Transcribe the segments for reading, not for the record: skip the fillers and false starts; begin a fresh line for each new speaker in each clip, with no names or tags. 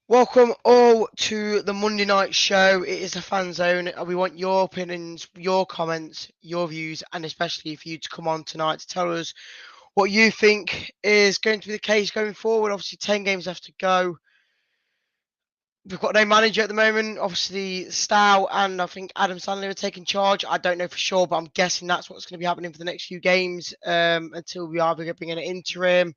Welcome all to the Monday night show. It is a fan zone. We want your opinions, your comments, your views, and especially for you to come on tonight to tell us what you think is going to be the case going forward. Obviously, 10 games left to go. We've got no manager at the moment. Obviously, Stow and I think Adam Stanley are taking charge. I don't know for sure, but I'm guessing that's what's going to be happening for the next few games until we either bring in an interim,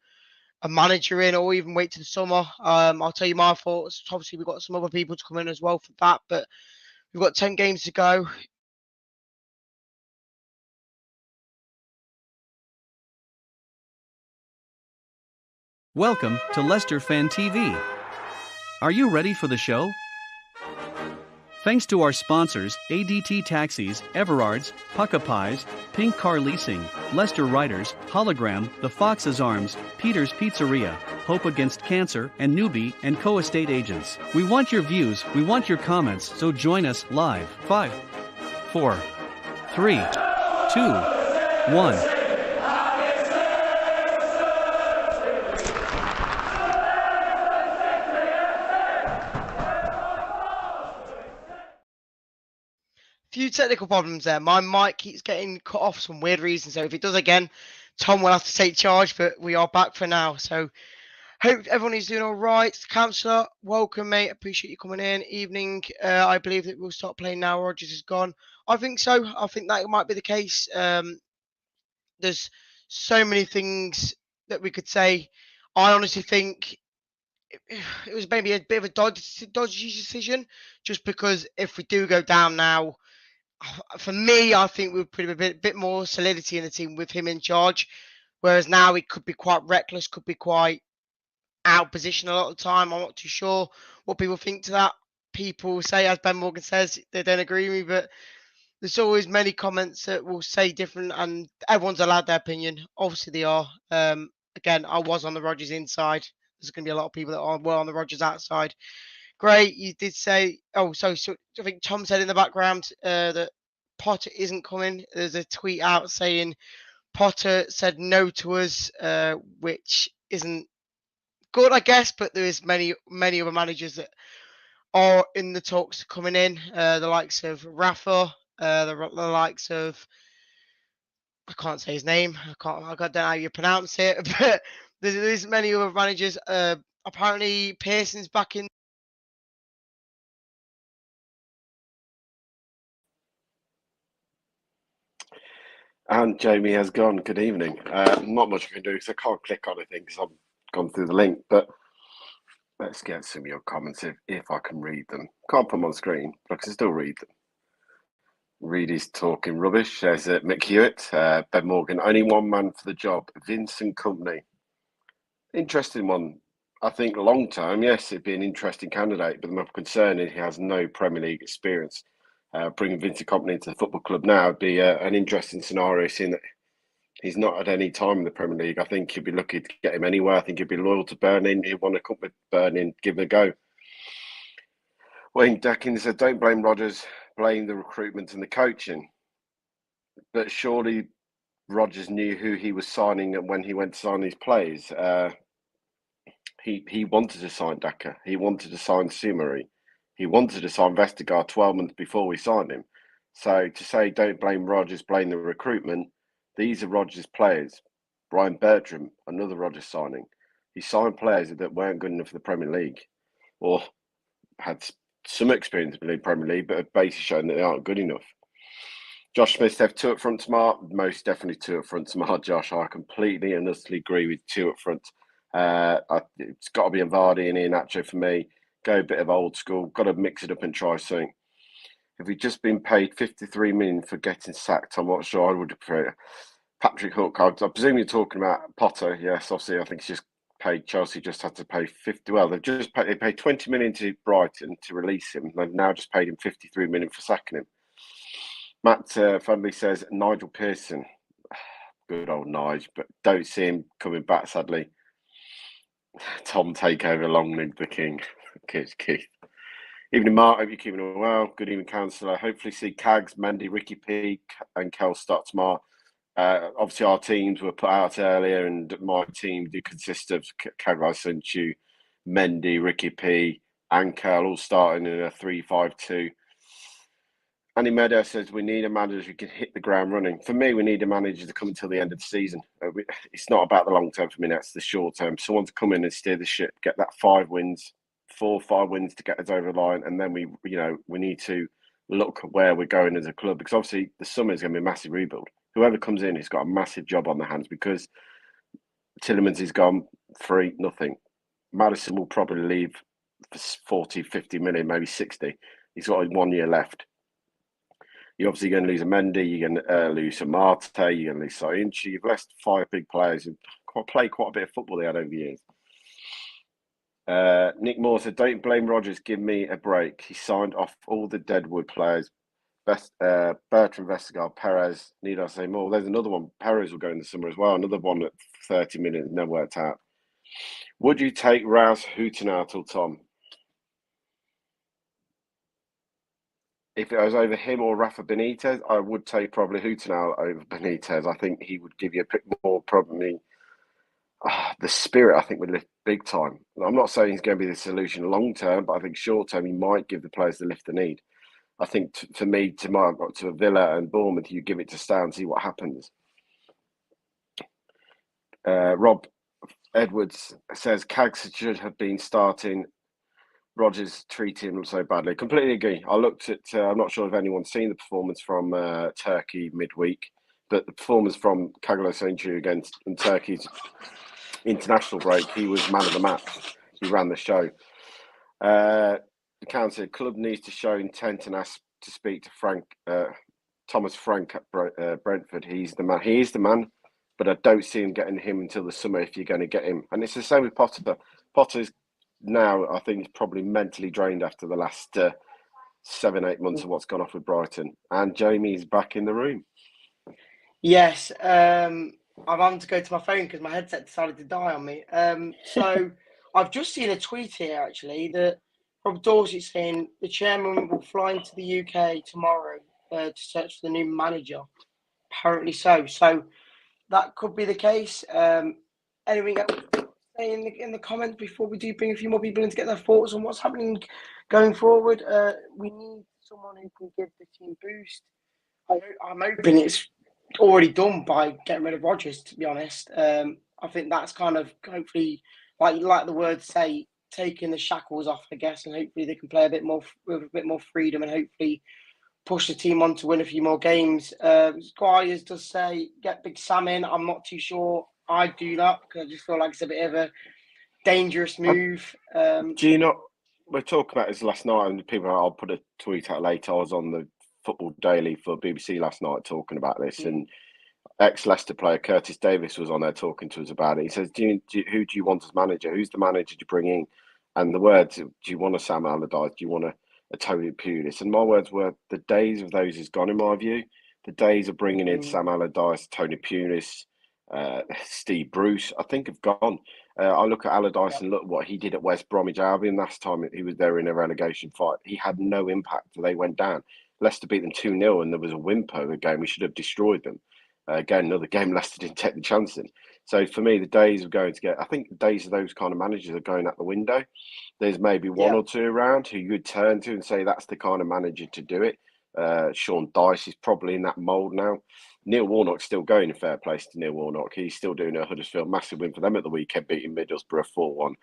a manager in, or even wait to the summer. I'll tell you my thoughts. Obviously, we've got some other people to come in as well for that, but we've got 10 games to go.
Welcome to Leicester Fan TV. Are you ready for the show? Thanks to our sponsors, ADT Taxis, Everards, Pukka Pies, Pink Car Leasing, Leicester Riders, Hollogram, The Fox's Arms, Peter's Pizzeria, Hope Against Cancer, and Newby Co estate agents. We want your views, we want your comments, so join us live. 5, 4, 3, 2, 1.
Few technical problems there. My mic keeps getting cut off for some weird reason. So if it does again, Tom will have to take charge, but we are back for now. So hope everyone is doing all right. Councillor, welcome, mate. Appreciate you coming in. Evening. I believe that we'll start playing now. Rogers is gone. I think so. I think that might be the case. There's so many things that we could say. I honestly think it was maybe a bit of a dodgy decision, just because if we do go down now, for me, I think we've put a bit more solidity in the team with him in charge. Whereas now it could be quite reckless, could be quite out of position a lot of the time. I'm not too sure what people think to that. People say, as Ben Morgan says, they don't agree with me, but there's always many comments that will say different, and everyone's allowed their opinion. Obviously, they are. Again, I was on the Rogers inside. There's going to be a lot of people that were on the Rogers outside. Great, you did say. Oh, so I think Tom said in the background that Potter isn't coming. There's a tweet out saying Potter said no to us, which isn't good, I guess. But there is many other managers that are in the talks coming in. The likes of Rafa, the likes of I can't say his name. I don't know how you pronounce it, but there's many other managers. Apparently, Pearson's back in.
And Jamie has gone. Good evening. Not much I can do because I can't click on anything because I've gone through the link. But let's get some of your comments if I can read them. Can't put them on screen, but I can still read them. Reedy's talking rubbish, says Mick Hewitt. Ben Morgan, only one man for the job. Vincent Company. Interesting one. I think long term, yes, it'd be an interesting candidate, but my concern is he has no Premier League experience. Bringing Vincent Company into the football club now would be an interesting scenario, seeing that he's not at any time in the Premier League. I think he'd be lucky to get him anywhere. I think he'd be loyal to Burning. He'd want to come with Burning, give him a go. Wayne Dakin said, don't blame Rodgers, blame the recruitment and the coaching. But surely Rodgers knew who he was signing and when he went to sign these players. He wanted to sign Daka. He wanted to sign Simari. He wanted to sign Vestergaard 12 months before we signed him. So to say don't blame Rodgers, blame the recruitment, these are Rodgers' players. Brian Bertram, another Rodgers signing. He signed players that weren't good enough for the Premier League or had some experience in the Premier League, but have basically shown that they aren't good enough. Josh Smith said two up front smart. Most definitely two up front smart, Josh. I completely and utterly agree with two up front. It's got to be a Vardy and Iheanacho for me. Go a bit of old school. Got to mix it up and try something. If he'd just been paid 53 million for getting sacked, I'm not sure I would have preferred Patrick Hook. I presume you're talking about Potter. Yes, obviously, I think he's just paid. Chelsea just had to pay 50. Well, they paid 20 million to Brighton to release him. They've now just paid him 53 million for sacking him. Matt Fudley says Nigel Pearson. Good old Nigel, but don't see him coming back, sadly. Tom Takeover, long live the king. Keith. Evening, Mark. Hope you're keeping well. Good evening, Councillor. Hopefully see Cags, Mendy, Ricky P, and Kel start tomorrow. Obviously, our teams were put out earlier, and my team do consist of Cags, Sunchu, Mendy, Ricky P, and Curl all starting in a 3-5-2. Andy Meadow says we need a manager who can hit the ground running. For me, we need a manager to come until the end of the season. It's not about the long term for me, that's the short term. Someone to come in and steer the ship, get that 5 wins, 4 or 5 wins to get us over the line, and then we need to look at where we're going as a club, because obviously the summer is going to be a massive rebuild. Whoever comes in has got a massive job on their hands, because Tillemans is gone, free, nothing. Madison will probably leave for 40, 50 million, maybe 60. He's got 1 year left. You're obviously going to lose a Mendy, you're going to lose a Marte, you're going to lose Soyuncu. You've lost 5 big players who played quite a bit of football they had over the years. Nick Moore said, don't blame Rodgers, give me a break. He signed off all the Deadwood players. Bertrand Vestergaard, Perez, need I say more? There's another one. Perez will go in the summer as well. Another one at 30 million, never worked out. Would you take Rouse Hootenautel, Tom? If it was over him or Rafa Benitez, I would take probably Hootenautel over Benitez. I think he would give you a bit more, probably the spirit, I think, would lift big time. I'm not saying he's going to be the solution long term, but I think short term he might give the players the lift they need. I think to a Villa and Bournemouth, you give it to Stow and see what happens. Rob Edwards says Cags should have been starting. Rodgers treated him so badly. Completely agree. I looked at, I'm not sure if anyone's seen the performance from Turkey midweek, but the performance from Kagalo Soyuncu against Turkey's international break, he was man of the match. He ran the show. The council club needs to show intent and ask to speak to Thomas Frank at Brentford. He's the man. He is the man, but I don't see him getting him until the summer if you're going to get him. And it's the same with Potter. Potter's now, I think, he's probably mentally drained after the last 7-8 months of what's gone off with Brighton. And Jamie's back in the room.
Yes, I'm having to go to my phone because my headset decided to die on me. So I've just seen a tweet here, actually, that Rob Dorsey saying the chairman will fly into the UK tomorrow to search for the new manager. Apparently so. So that could be the case. Anything else to say in the comments before we do bring a few more people in to get their thoughts on what's happening going forward? We need someone who can give the team a boost. I'm hoping it's already done by getting rid of Rodgers, to be honest. I think that's kind of hopefully, like the words say, taking the shackles off, I guess, and hopefully they can play a bit more with a bit more freedom and hopefully push the team on to win a few more games. Squires does say get Big Sam in. I'm not too sure I'd do that because I just feel like it's a bit of a dangerous move.
Do you not? We're talking about this last night, and people. I'll put a tweet out later. I was on the Football Daily for BBC last night talking about this, and ex-Leicester player Curtis Davis was on there talking to us about it. He says, who do you want as manager? Who's the manager to bring in? And the words, do you want a Sam Allardyce? Do you want a Tony Pulis? And my words were, the days of those is gone in my view. The days of bringing in Sam Allardyce, Tony Pulis, Steve Bruce, I think have gone. I look at Allardyce and look what he did at West Bromwich Albion last time he was there in a relegation fight. He had no impact. They went down. Leicester beat them 2-0 and there was a whimper of the game. We should have destroyed them. Again, another game Leicester didn't take the chance in. So for me, the days of going to get, I think the days of those kind of managers are going out the window. There's maybe one or two around who you would turn to and say that's the kind of manager to do it. Sean Dyche is probably in that mould now. Neil Warnock's still going, in fair place to Neil Warnock. He's still doing a Huddersfield massive win for them at the weekend, beating Middlesbrough 4-1.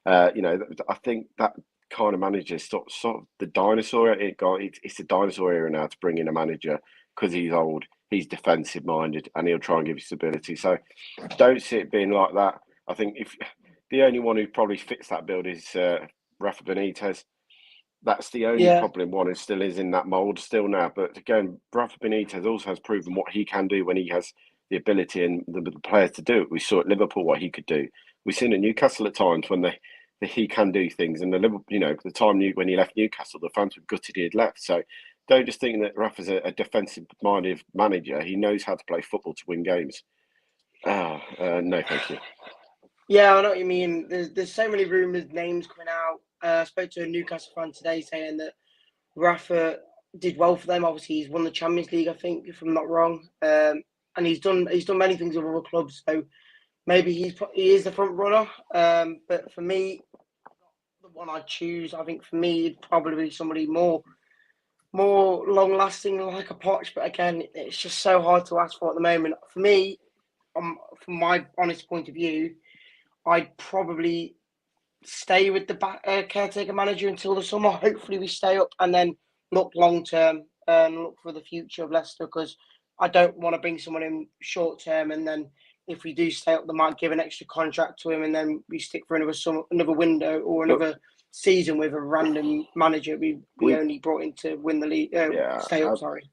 I think that kind of manager is sort of the dinosaur. It's a dinosaur era now to bring in a manager because he's old, he's defensive minded, and he'll try and give you stability. So don't see it being like that. I think if the only one who probably fits that build is Rafa Benitez. That's the only problem one who still is in that mould still now. But again, Rafa Benitez also has proven what he can do when he has the ability and the players to do it. We saw at Liverpool what he could do. We've seen at Newcastle at times when he can do things. And the Liverpool, the time when he left Newcastle, the fans were gutted he had left. So don't just think that Rafa's a defensive-minded manager. He knows how to play football to win games. No, thank you.
Yeah, I know what you mean. There's so many rumours, names coming out. I spoke to a Newcastle fan today saying that Rafa did well for them. Obviously, he's won the Champions League, I think, if I'm not wrong. And he's done many things with other clubs. So maybe he is the front runner. But for me, the the one I'd choose. I think for me, it'd probably be somebody more long lasting, like a Poch. But again, it's just so hard to ask for at the moment. For me, from my honest point of view, I'd probably stay with the caretaker manager until the summer. Hopefully, we stay up and then look long term and look for the future of Leicester, because I don't want to bring someone in short term and then if we do stay up, they might give an extra contract to him and then we stick for another window or another season with a random manager we only brought in to win the league. Stay up. Sorry.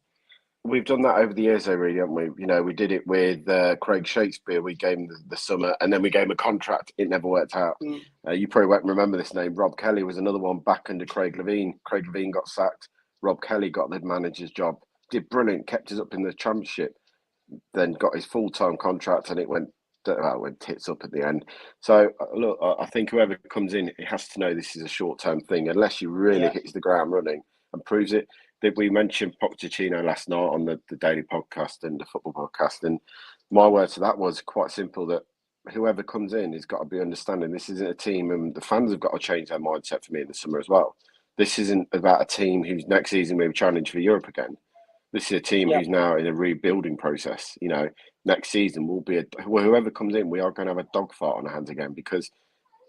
We've done that over the years, though, really, haven't we? You know, we did it with Craig Shakespeare. We gave him the summer, and then we gave him a contract. It never worked out. You probably won't remember this name. Rob Kelly was another one back under Craig Levine. Craig Levine got sacked. Rob Kelly got the manager's job. Did brilliant. Kept us up in the Championship. Then got his full-time contract, and it went tits up at the end. So, look, I think whoever comes in, it has to know this is a short-term thing, unless you really hits the ground running and proves it. We mentioned Pochettino last night on the daily podcast and the football podcast, and my word to that was quite simple, that whoever comes in has got to be understanding this isn't a team, and the fans have got to change their mindset for me in the summer as well. This isn't about a team who's next season will challenge for Europe again. This is a team who's now in a rebuilding process. You know, next season will be whoever comes in, we are going to have a dogfight on our hands again, because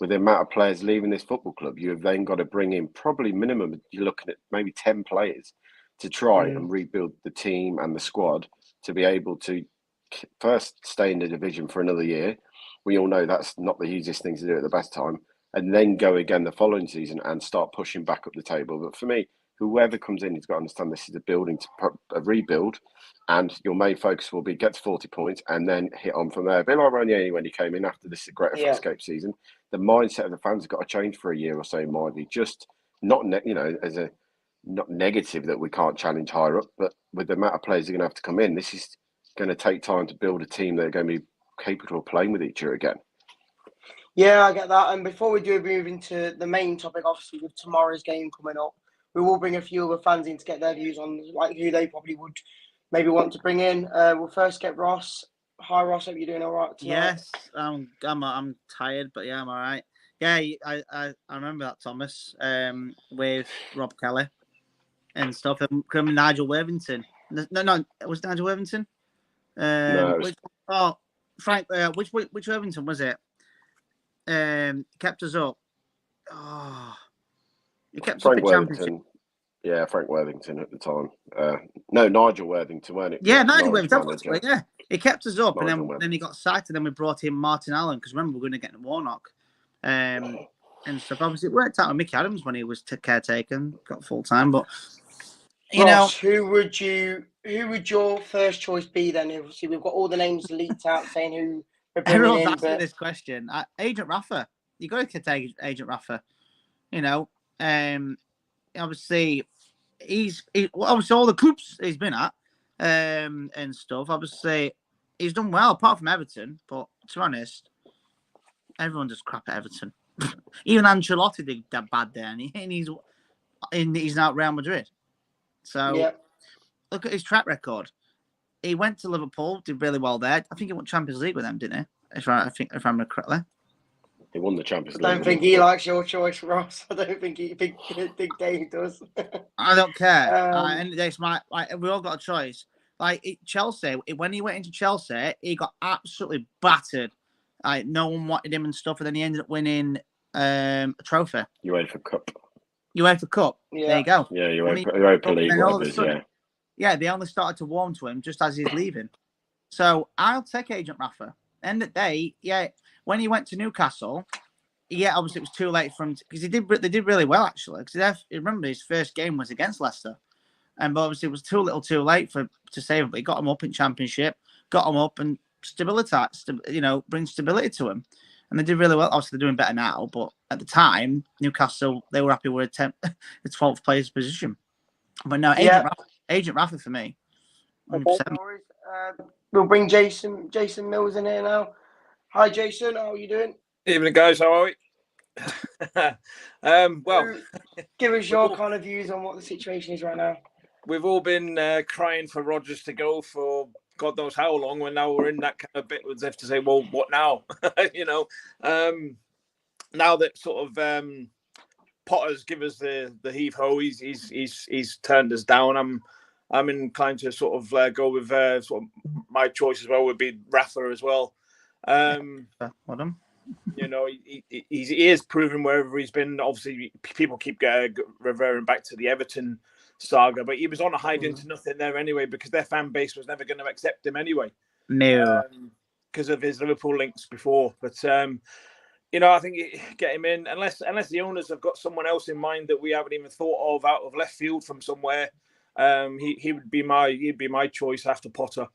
with the amount of players leaving this football club, you have then got to bring in probably minimum, you're looking at maybe 10 players to try and rebuild the team and the squad to be able to first stay in the division for another year. We all know that's not the easiest thing to do at the best time, and then go again the following season and start pushing back up the table. But for me, whoever comes in has got to understand this is a rebuild, and your main focus will be get to 40 points and then hit on from there. A bit like Ranieri when he came in after this Great Escape season. The mindset of the fans has got to change for a year or so, might be just not not negative that we can't challenge higher up, but with the amount of players that are going to have to come in, this is going to take time to build a team that are going to be capable of playing with each other again.
Yeah, I get that. And before we do move into the main topic, obviously with tomorrow's game coming up, we will bring a few other fans in to get their views on like who they probably would maybe want to bring in. We'll first get Ross. Hi, Ross. Hope you're doing all right tonight.
Yes, I'm tired, but yeah, I'm all right. Yeah, I remember that, Thomas, with Rob Kelly and stuff, and Nigel Worthington. No, it was Nigel Worthington.
No, it was...
Frank. Which Worthington was it? Kept us up. He kept
Frank
us up in
Worthington.
Championship.
Yeah, Frank Worthington at the time. No, Nigel Worthington, weren't it?
Yeah, Nigel Worthington. Yeah, he kept us up,
Nigel
and then he got sacked, and then we brought in Martin Allen because remember we were going to get Warnock, and stuff. Obviously, it worked out with Mickey Adams when he was caretaker, got full time. But
Ross, who would your first choice be then? Obviously, we've got all the names leaked out saying who.
Everyone's asking this question. Agent Rafa, you got to take Agent Rafa. Obviously, he's obviously all the clubs he's been at and stuff. Obviously, he's done well apart from Everton. But to be honest, everyone does crap at Everton. Even Ancelotti did that bad there, and he's now at Real Madrid. So look at his track record. He went to Liverpool, did really well there. I think he won Champions League with them, didn't he? If I remember correctly.
He won the Champions League.
I don't think he likes your choice, Ross. I don't think Big Dave does.
I don't care. We all got a choice. Like Chelsea, when he went into Chelsea, he got absolutely battered. Like no one wanted him and stuff, and then he ended up winning a trophy.
UEFA Cup.
UEFA Cup.
Yeah.
There you go.
Yeah, Europa League.
All of a sudden, they only started to warm to him just as he's leaving. So I'll take Agent Rafa. End of the day, when he went to Newcastle, obviously it was too late for him because they did really well actually. Because remember his first game was against Leicester, but obviously it was too little, too late to save him. But he got him up in Championship, got him up and brings stability to him, and they did really well. Obviously they're doing better now, but at the time Newcastle they were happy with the 12th player's position. But no, Agent Rafa for me. 100%.
We'll bring Jason Mills in here now. Hi, Jason. How are you doing?
Evening, guys. How are we? Well,
give us your kind of views on what the situation is right now.
We've all been crying for Rodgers to go for God knows how long. When now we're in that kind of bit, as if to say, well, what now? Now that sort of Potter's give us the heave ho. He's turned us down. I'm inclined to sort of go with sort of my choice as well. Would be Rafa as well.
Well done.
You know, he is proven wherever he's been. Obviously, people keep reverting back to the Everton saga, but he was on a hide into nothing there anyway, because their fan base was never going to accept him anyway.
No.
Because of his Liverpool links before. But you know, I think get him in, unless the owners have got someone else in mind that we haven't even thought of out of left field from somewhere. He'd be my choice after Potter.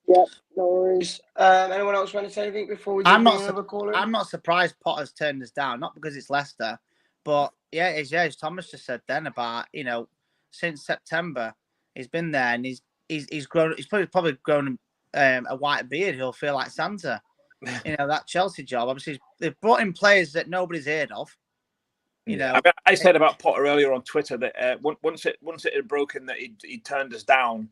Yeah, no worries. Anyone else want to say anything before we?
I'm not surprised Potter's turned us down, not because it's Leicester, but as Thomas just said then about, you know, since September he's been there and he's grown. He's probably grown a white beard. He'll feel like Santa. You know, that Chelsea job. Obviously, they've brought in players that nobody's heard of. You know,
I said about Potter earlier on Twitter that once it had broken that he turned us down,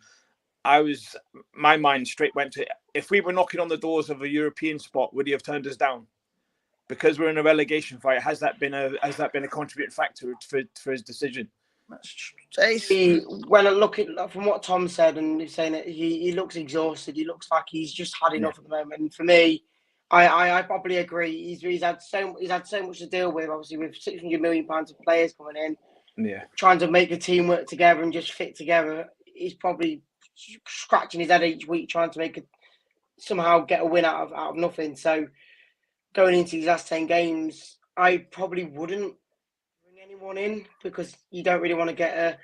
my mind straight went to, if we were knocking on the doors of a European spot, would he have turned us down? Because we're in a relegation fight. Has that been a contributing factor for his decision?
When I look at from what Tom said, and he's saying that he looks exhausted. He looks like he's just had enough at the moment. And for me, I probably agree. He's had so much to deal with. Obviously, with £600 million of players coming in, trying to make the team work together and just fit together. He's probably scratching his head each week trying to somehow get a win out of nothing. So going into these last 10 games, I probably wouldn't bring anyone in, because you don't really want to get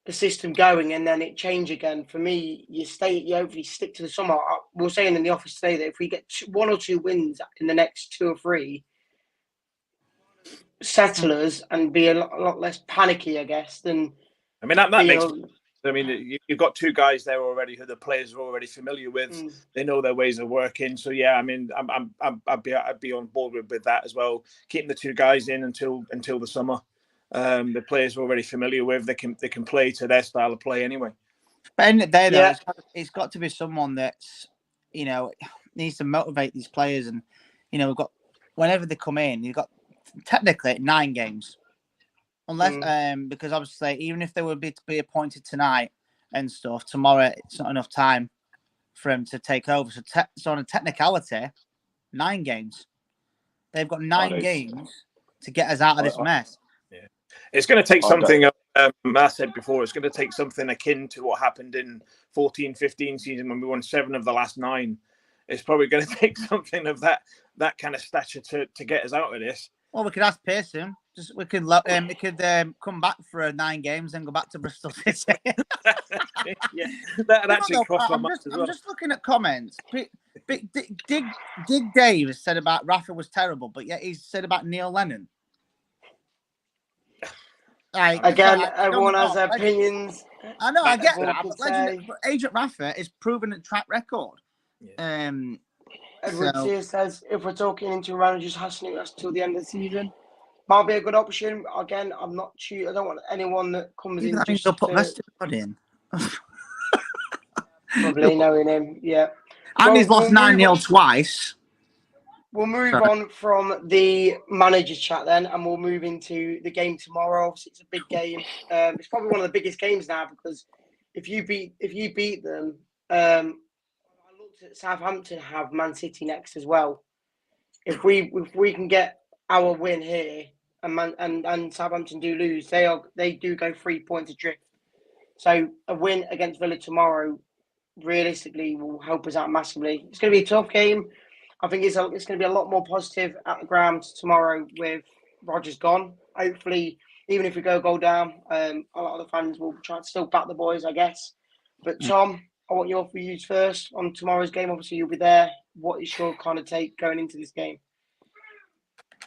the system going and then it change again. For me, you hopefully stick to the summer. We were saying in the office today that if we get 1 or 2 wins in the next 2 or 3, settle us and be a lot less panicky, I guess, than.
I mean, that makes. I mean, you've got 2 guys there already who the players are already familiar with. They know their ways of working. So yeah, I mean, I'd be on board with that as well. Keeping the 2 guys in until the summer. The players are already familiar with. They can play to their style of play anyway.
But in the day, though, it's got to be someone that's, you know, needs to motivate these players. And you know, we've got, whenever they come in, you've got technically 9 games. Unless, because obviously, even if they would be appointed tonight and stuff, tomorrow it's not enough time for him to take over. So on a technicality, 9 games. They've got 9 games to get us out of this mess.
Yeah, it's going to take something. I said before, it's going to take something akin to what happened in 14-15 season when we won 7 of the last 9. It's probably going to take something of that kind of stature to get us out of this.
Well, we could ask Pearson. We could come back for 9 games and go back to Bristol City.
Yeah, that actually crossed my mind as well.
I'm just looking at comments. Dig Dave said about Rafa was terrible, but yet he said about Neil Lennon.
Again, everyone has their opinions.
I know, I get that. But Agent Rafa is proven a track record.
Yeah.
Everyone here says if we're talking into managers hassling us till the end of the season, might be a good option. Again, I'm not sure. I don't want anyone that comes in just to
put Leicester in.
Probably knowing him, yeah.
And he's lost 9-0 twice.
We'll move on from the manager chat then, and we'll move into the game tomorrow. Obviously, it's a big game. It's probably one of the biggest games now, because if you beat them, I looked at Southampton have Man City next as well. If we can get our win here and Southampton do lose, they do go 3 points adrift. So a win against Villa tomorrow realistically will help us out massively. It's going to be a tough game. I think it's going to be a lot more positive at the ground tomorrow with Rodgers gone. Hopefully, even if we go down, a lot of the fans will try to still back the boys, I guess. But Tom, I want your views first on tomorrow's game. Obviously, you'll be there. What is your kind of take going into this game?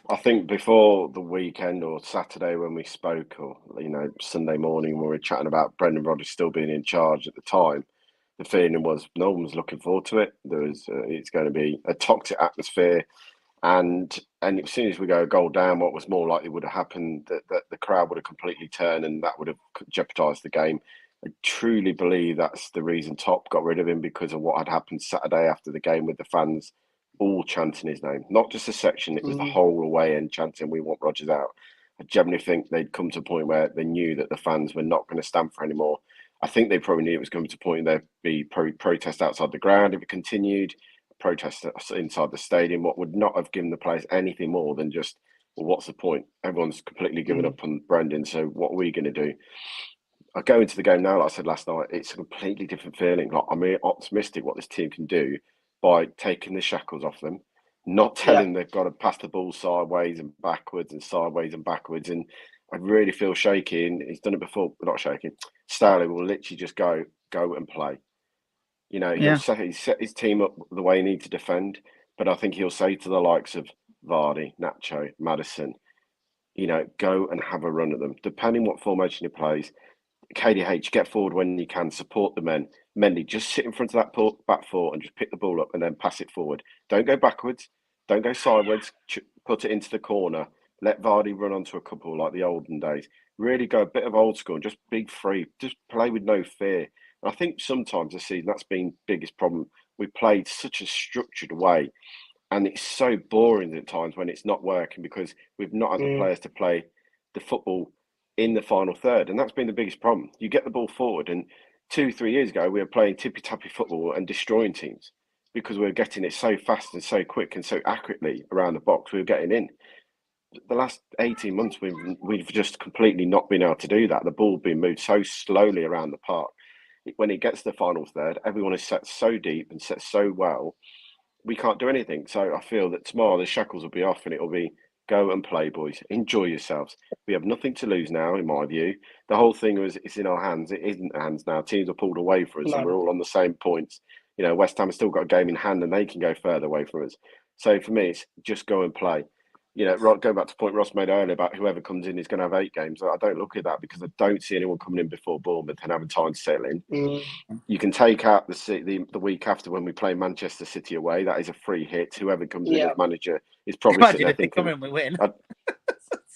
I think before the weekend or Saturday when we spoke, or Sunday morning when we were chatting about Brendan Rodgers still being in charge at the time, the feeling was no one was looking forward to it. It's going to be a toxic atmosphere, and as soon as we go a goal down, what was more likely would have happened that the crowd would have completely turned, and that would have jeopardised the game. I truly believe that's the reason Top got rid of him, because of what had happened Saturday after the game with the fans all chanting his name. Not just a section, it was the whole away end chanting, "We want Rodgers out." I genuinely think they'd come to a point where they knew that the fans were not going to stand for anymore. I think they probably knew it was coming to a point there'd be protest outside the ground if it continued, protest inside the stadium. What would not have given the players anything more than just, well, what's the point? Everyone's completely given up on Brendan, so what are we going to do? I go into the game now, like I said last night, it's a completely different feeling. Like, I'm optimistic what this team can do by taking the shackles off them, not telling them they've got to pass the ball sideways and backwards and sideways and backwards. And I really feel shaky, and he's done it before, but not shaking. Staley will literally just go and play. You know, he'll set his team up the way he needs to defend, but I think he'll say to the likes of Vardy, Nacho, Maddison, you know, go and have a run at them. Depending what formation he plays, KDH, get forward when you can, support the men. Mendy, just sit in front of that back four and just pick the ball up and then pass it forward. Don't go backwards. Don't go sideways. Put it into the corner. Let Vardy run onto a couple like the olden days. Really go a bit of old school and just be free. Just play with no fear. And I think sometimes this season that's been the biggest problem. We played such a structured way, and it's so boring at times when it's not working because we've not had the players to play the football in the final third, and that's been the biggest problem. You get the ball forward, and 2-3 years ago we were playing tippy-tappy football and destroying teams because we were getting it so fast and so quick and so accurately around the box. We were getting in. The last 18 months we've just completely not been able to do that. The ball being moved so slowly around the park. When it gets to the final third, everyone is set so deep and set so well, we can't do anything. So I feel that tomorrow the shackles will be off and it will be go and play, boys. Enjoy yourselves. We have nothing to lose now, in my view. The whole thing was it's in our hands. It isn't our hands now. Teams are pulled away from us and we're all on the same points. You know, West Ham has still got a game in hand and they can go further away from us. So for me, it's just go and play. You know, going back to the point Ross made earlier about whoever comes in is going to have 8 games. I don't look at that because I don't see anyone coming in before Bournemouth and having time to settle in. You can take out the week after when we play Manchester City away. That is a free hit. Whoever comes in as manager is probably sitting there thinking,
we win.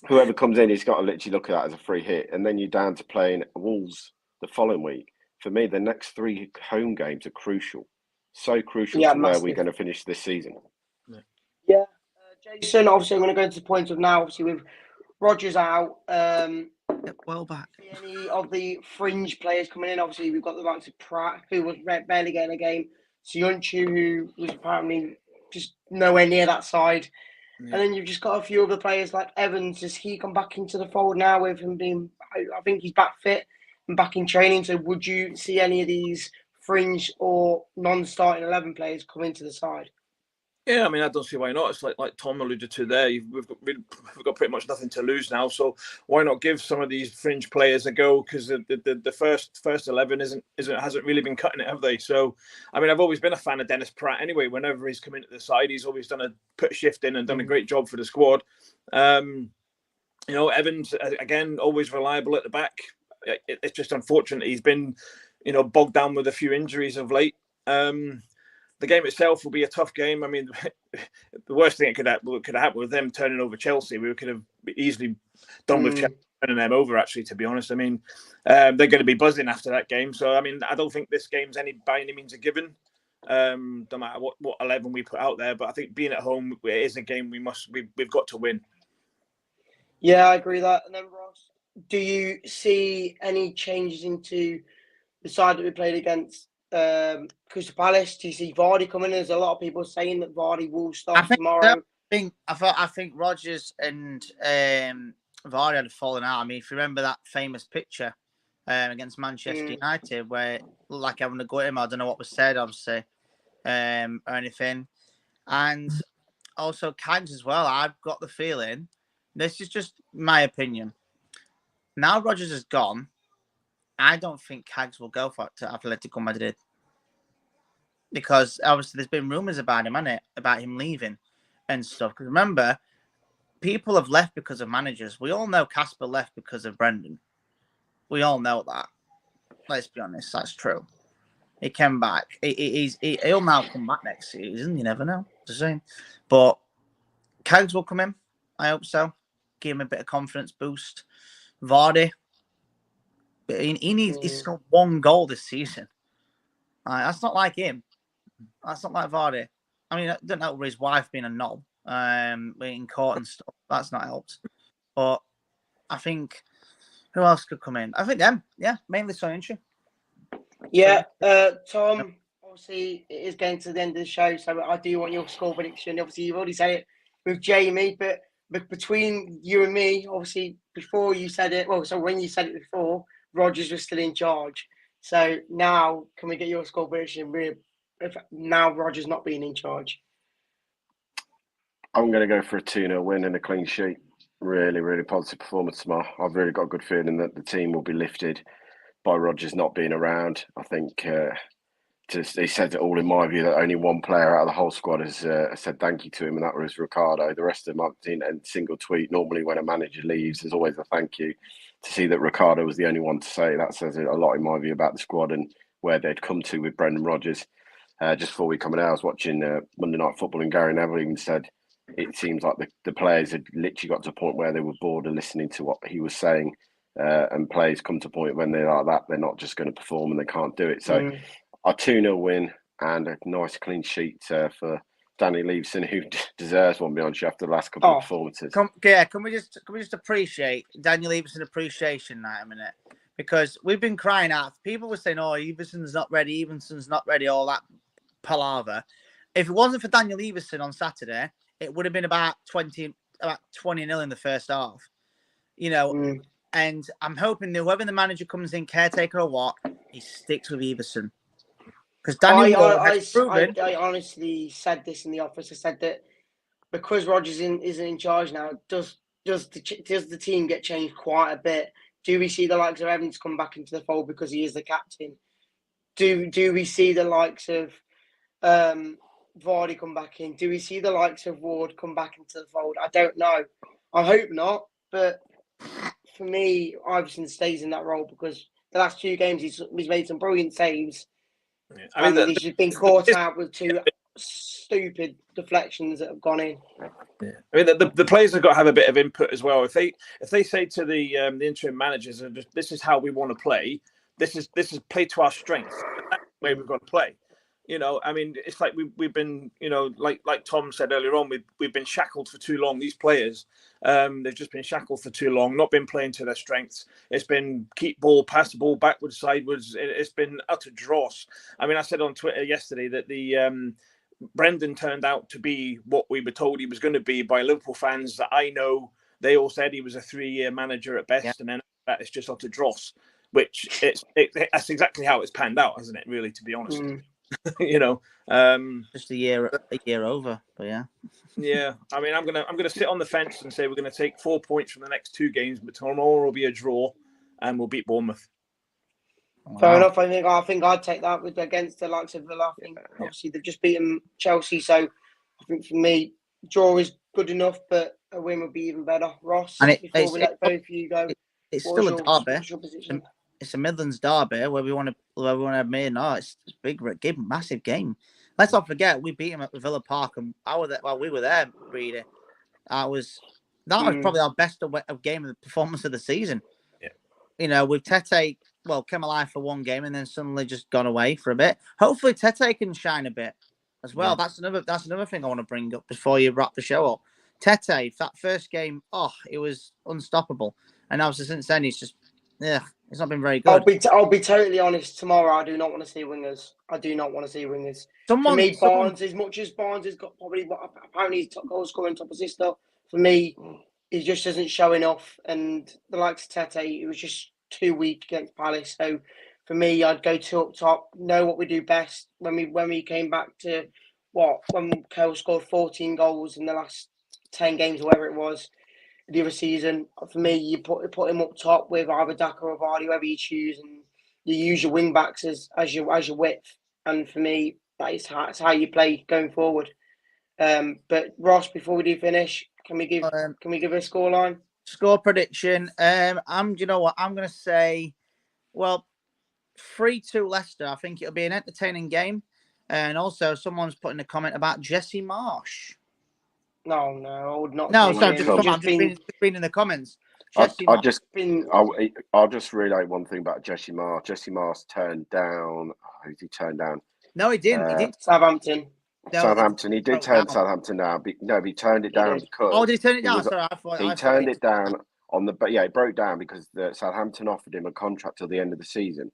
whoever comes in, he's got to literally look at that as a free hit. And then you're down to playing Wolves the following week. For me, the next 3 home games are crucial. So crucial to where we're going to finish this season.
Yeah. Jason, obviously, I'm going to go into the point of now, obviously, with Rodgers out.
Well back.
Any of the fringe players coming in? Obviously, we've got the likes of Pratt, who was barely getting a game. Soyuncu, who was apparently just nowhere near that side. Yeah. And then you've just got a few other players like Evans. Has he come back into the fold now with him being, I think he's back fit and back in training. So would you see any of these fringe or non-starting 11 players come into the side?
Yeah, I mean, I don't see why not. It's like Tom alluded to there. We've got pretty much nothing to lose now, so why not give some of these fringe players a go? Because the first 11 hasn't really been cutting it, have they? So, I mean, I've always been a fan of Dennis Pratt. Anyway, whenever he's come into the side, he's always put a shift in and done a great job for the squad. You know, Evans again, always reliable at the back. It's just unfortunate he's been, you know, bogged down with a few injuries of late. The game itself will be a tough game. I mean, the worst thing that could happen with them turning over Chelsea. We could have easily done with Chelsea turning them over, actually, to be honest. I mean, they're going to be buzzing after that game. So, I mean, I don't think this game's by any means a given, no matter what 11 we put out there. But I think being at home, it is a game we've got to win.
Yeah, I agree with that. And then, Ross, do you see any changes into the side that we played against Crystal Palace? Do you see Vardy coming in? There's a lot of people saying that Vardy will start tomorrow.
I think Rodgers and Vardy had fallen out. I mean, if you remember that famous picture against Manchester United where it looked like having to go at him, I don't know what was said, obviously, or anything. And also Cags as well. I've got the feeling, this is just my opinion, now Rodgers is gone, I don't think Cags will go for it to Atletico Madrid. Because obviously there's been rumours about him, hasn't it? About him leaving and stuff. Because remember, people have left because of managers. We all know Casper left because of Brendan. We all know that. Let's be honest, that's true. He came back. He'll now come back next season. You never know. Just saying. But Cags will come in. I hope so. Give him a bit of confidence boost. Vardy. He needs. He's scored 1 goal this season. That's not like him. That's not like Vardy. I mean, I don't know his wife being a knob in court and stuff. That's not helped. But I think who else could come in? I think them. Yeah, mainly Soyuncu.
Yeah, Tom. Obviously, it is getting to the end of the show, so I do want your score prediction. Obviously, you've already said it with Jamie, but between you and me, obviously, before you said it, well, so when you said it before, Rodgers was still in charge. So now, can we get your score prediction? If now Rodgers not being in charge.
I'm going to go for a 2-0 win and a clean sheet. Really, really positive performance tomorrow. I've really got a good feeling that the team will be lifted by Rodgers not being around. I think he said it all in my view that only one player out of the whole squad has said thank you to him, and that was Ricardo. The rest of them, I've seen a single tweet. Normally, when a manager leaves, there's always a thank you. To see that Ricardo was the only one to say that says a lot in my view about the squad and where they'd come to with Brendan Rodgers. Just before we come in, I was watching Monday Night Football, and Gary Neville even said it seems like the players had literally got to a point where they were bored of listening to what he was saying. And players come to a point when they're like that, they're not just going to perform and they can't do it. So a 2-0 win and a nice clean sheet for Danny Leveson, who deserves one, beyond you, after the last couple of performances.
Can we just appreciate Daniel Everson appreciation night a minute? Because we've been crying out. People were saying, "Oh, Everson's not ready. Everson's not ready." All that palaver. If it wasn't for Daniel Everson on Saturday, it would have been about 20-0 in the first half. You know, and I'm hoping that whoever the manager comes in, caretaker or what, he sticks with Everson. Because Daniel
I honestly said this in the office. I said that because Rodgers isn't in charge now, does the team get changed quite a bit? Do we see the likes of Evans come back into the fold because he is the captain? Do we see the likes of Vardy come back in? Do we see the likes of Ward come back into the fold? I don't know. I hope not. But for me, Iverson stays in that role because the last 2 games he's made some brilliant saves. Yeah. I mean, he's just been caught out with 2 stupid deflections that have gone in.
Yeah. I mean, the players have got to have a bit of input as well. If they say to the interim managers, "This is how we want to play. This is play to our strengths. That's the way we've got to play." You know, I mean, it's like we've been, you know, like Tom said earlier on, we've been shackled for too long. These players, they've just been shackled for too long, not been playing to their strengths. It's been keep ball, pass the ball backwards, sideways. It's been utter dross. I mean, I said on Twitter yesterday that the Brendan turned out to be what we were told he was going to be by Liverpool fans that I know. They all said he was a 3-year manager at best, and then that is just utter dross. Which that's exactly how it's panned out, hasn't it? Really, to be honest. You know,
just a year over, but
yeah. I mean, I'm gonna sit on the fence and say we're gonna take 4 points from the next 2 games, but tomorrow will be a draw, and we'll beat Bournemouth.
Wow. Fair enough. I think I'd take that against the likes of Villa. I think obviously they've just beaten Chelsea, so I think for me, draw is good enough, but a win would be even better. Ross,
and
before we let both of you go,
it's still a derby. It's a Midlands derby where we want to admit, no, it's a big game, massive game. Let's not forget we beat him at Villa Park, and we were there, Reeedy. That was probably our best game of the performance of the season.
Yeah.
You know, with Tete, came alive for 1 game and then suddenly just gone away for a bit. Hopefully Tete can shine a bit as well. Yeah. That's another thing I want to bring up before you wrap the show up. Tete, that first game, it was unstoppable, and obviously since then he's just it's not been very good.
I'll be totally honest. Tomorrow, I do not want to see wingers. For me, Barnes, as much as Barnes has got probably apparently he's top goal scorer and top assister, for me, he just isn't showing off. And the likes of Tete, it was just too weak against Palace. So for me, I'd go 2 up top. Know what we do best. When we came back to when Cole scored 14 goals in the last 10 games, or whatever it was. The other season, for me, you put him up top with either Daka or Vardy, whoever you choose, and you use your wing backs as your width. And for me, that's how you play going forward. But Ross, before we do finish, can we give a scoreline?
Score prediction. You know what? I'm going to say, 3-2 Leicester. I think it'll be an entertaining game. And also, someone's putting a comment about Jesse Marsh.
No, I would not.
No, so just been in the comments.
I'll just relay one thing about Jesse Marsh. Jesse Marsh turned down. Who did he turn down?
No, he didn't. He did
Southampton.
Southampton. He did turn Southampton down. No, he turned it down because.
Oh, did he turn it down? Sorry,
he turned it down But yeah, it broke down because Southampton offered him a contract till the end of the season,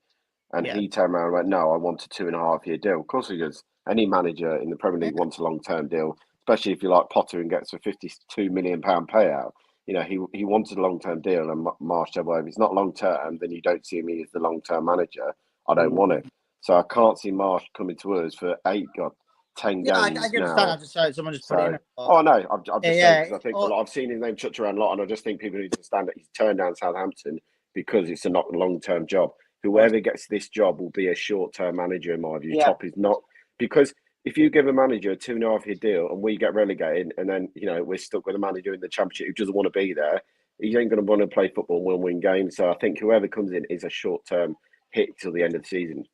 and he turned around and went, "No, I want a 2.5-year deal." Of course he does. Any manager in the Premier League wants a long-term deal, especially if you like Potter and gets a £52 million payout. You know, he wanted a long-term deal, and Marsh said, "Well, if it's not long-term, then you don't see me as the long-term manager. I don't want it." So I can't see Marsh coming to us for 10 games
I get
now.
that. I just said someone just put it in.
Oh no, I'm just saying because I think
or-
I've seen his name chucked around a lot, and I just think people need to understand that he's turned down Southampton because it's a not long-term job. Whoever gets this job will be a short-term manager, in my view.
Yeah.
Top is not, because if you give a manager a 2.5-year deal and we get relegated, and then we're stuck with a manager in the Championship who doesn't want to be there, he ain't going to want to play football and win games. So I think whoever comes in is a short-term hit till the end of the season.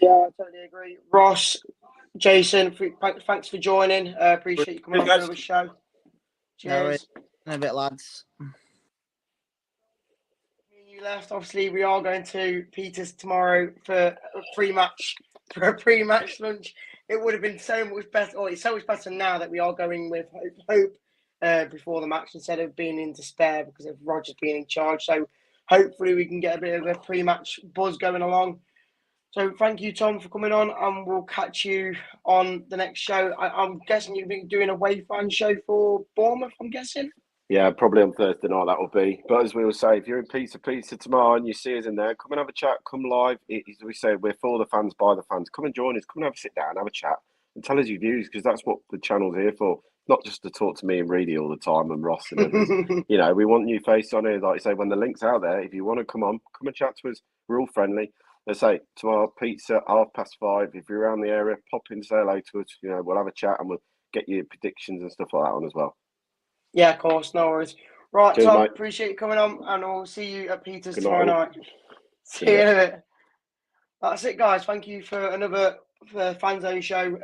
Yeah, I totally agree. Ross, Jason, thanks for joining. Appreciate you coming on to the show. Cheers.
In a bit, lads.
You left. Obviously, we are going to Peter's tomorrow for a pre-match lunch. It would have been so much better. Or it's so much better now that we are going with hope before the match instead of being in despair because of Rodgers being in charge. So hopefully we can get a bit of a pre-match buzz going along. So thank you, Tom, for coming on, and we'll catch you on the next show. I'm guessing you'll be doing a away fan show for Bournemouth, I'm guessing?
Yeah, probably on Thursday night that will be. But as we will say, if you're in Pizza tomorrow and you see us in there, come and have a chat, come live. As we say, we're for the fans, by the fans. Come and join us, come and have a sit down, have a chat, and tell us your views, because that's what the channel's here for. Not just to talk to me and Reeedy all the time and Ross and others. We want new face on here. Like I say, when the link's out there, if you want to come on, come and chat to us. We're all friendly. Let's say tomorrow, pizza, 5:30. If you're around the area, pop in, say hello to us. We'll have a chat and we'll get your predictions and stuff like that on as well.
Yeah, of course, no worries. Right,
Cheers,
Tom,
mate.
appreciate you coming on, and I'll see you at Peter's
Good
tomorrow
night.
night. See you in a bit. That's it, guys. Thank you for another Fanzone show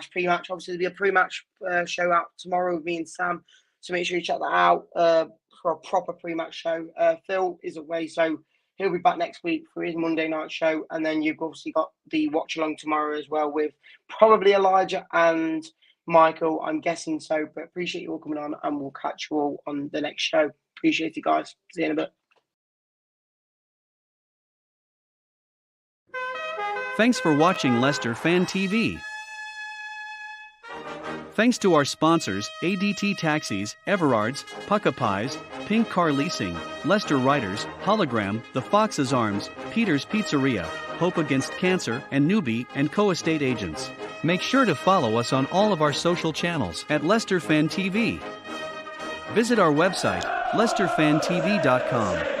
/ pre-match. Obviously, there'll be a pre-match show out tomorrow with me and Sam, so make sure you check that out for a proper pre-match show. Phil is away, so he'll be back next week for his Monday night show, and then you've obviously got the watch-along tomorrow as well with probably Elijah and Michael, I'm guessing so, but appreciate you all coming on, and we'll catch you all on the next show. Appreciate it, guys. See you in a bit.
Thanks for watching Leicester Fan TV. Thanks to our sponsors, ADT Taxis, Everards, Pukka Pies, Pink Car Leasing, Leicester Riders, Hollogram, The Fox's Arms, Peter's Pizzeria, Hope Against Cancer, and Newby Co estate agents. Make sure to follow us on all of our social channels at Leicester Fan TV. Visit our website, leicesterfantv.com.